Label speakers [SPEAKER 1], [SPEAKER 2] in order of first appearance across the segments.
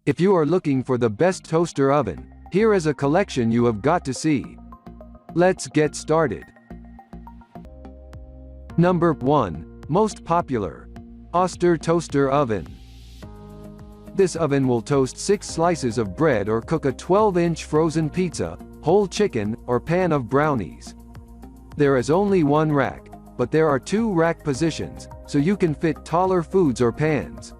[SPEAKER 1] If you are looking for the best toaster oven, here is a collection you have got to see. Let's get started. Number 1. Most popular. Oster Toaster Oven. This oven will toast 6 slices of bread or cook a 12-inch frozen pizza, whole chicken, or pan of brownies. There is only one rack, but there are 2 rack positions, so you can fit taller foods or pans.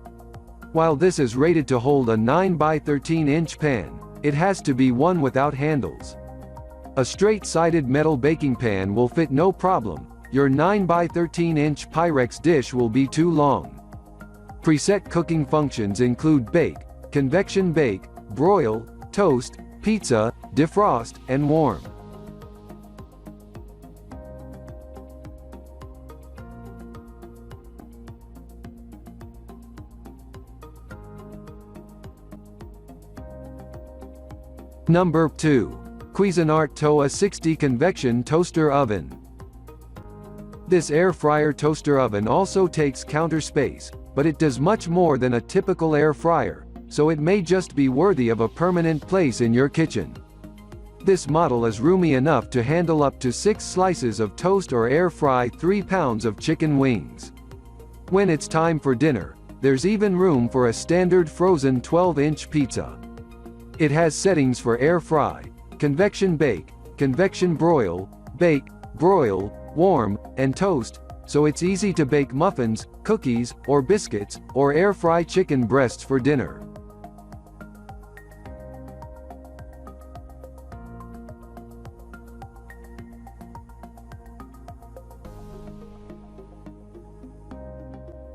[SPEAKER 1] While this is rated to hold a 9 by 13-inch pan, it has to be one without handles. A straight-sided metal baking pan will fit no problem. Your 9 by 13-inch Pyrex dish will be too long. Preset cooking functions include bake, convection bake, broil, toast, pizza, defrost, and warm. Number 2. Cuisinart TOA 60 Convection Toaster Oven. This air fryer toaster oven also takes counter space, but it does much more than a typical air fryer, so it may just be worthy of a permanent place in your kitchen. This model is roomy enough to handle up to 6 slices of toast or air fry 3 pounds of chicken wings. When it's time for dinner, there's even room for a standard frozen 12-inch pizza. It has settings for air fry, convection bake, convection broil, bake, broil, warm, and toast, so it's easy to bake muffins, cookies, or biscuits, or air fry chicken breasts for dinner.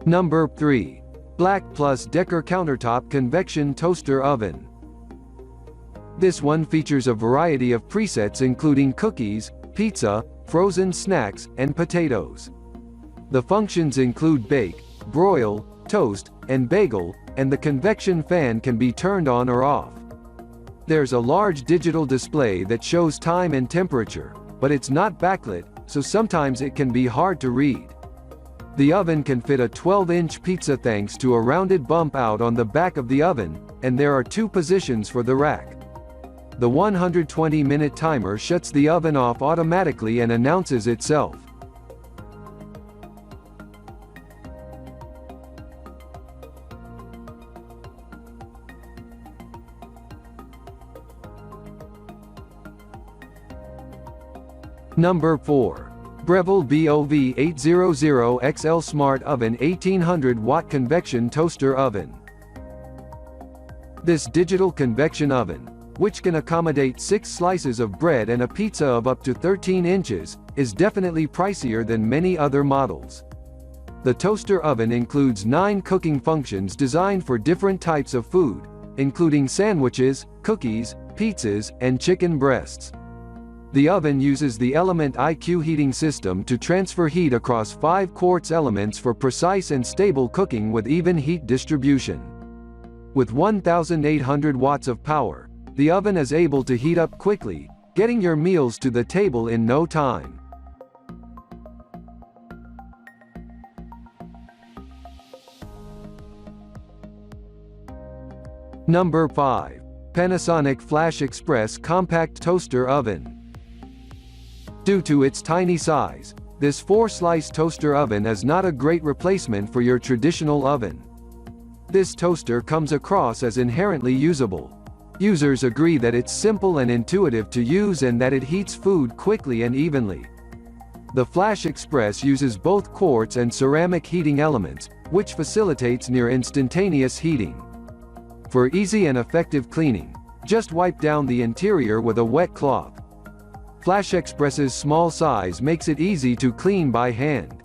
[SPEAKER 1] Number 3. Black Plus Decker Countertop Convection Toaster Oven. This one features a variety of presets including cookies, pizza, frozen snacks, and potatoes. The functions include bake, broil, toast, and bagel, and the convection fan can be turned on or off. There's a large digital display that shows time and temperature, but it's not backlit, so sometimes it can be hard to read. The oven can fit a 12-inch pizza thanks to a rounded bump out on the back of the oven, and there are 2 positions for the rack. The 120-minute timer shuts the oven off automatically and announces itself. Number 4. Breville BOV 800XL Smart Oven 1800 Watt Convection Toaster Oven. This digital convection oven, which can accommodate 6 slices of bread and a pizza of up to 13 inches, is definitely pricier than many other models. The toaster oven includes 9 cooking functions designed for different types of food, including sandwiches, cookies, pizzas, and chicken breasts. The oven uses the Element IQ heating system to transfer heat across 5 quartz elements for precise and stable cooking with even heat distribution. With 1,800 watts of power, the oven is able to heat up quickly, getting your meals to the table in no time. Number 5. Panasonic Flash Express Compact Toaster Oven. Due to its tiny size, this 4-slice toaster oven is not a great replacement for your traditional oven. This toaster comes across as inherently usable. Users agree that it's simple and intuitive to use and that it heats food quickly and evenly. The Flash Express uses both quartz and ceramic heating elements, which facilitates near instantaneous heating. For easy and effective cleaning, just wipe down the interior with a wet cloth. Flash Express's small size makes it easy to clean by hand.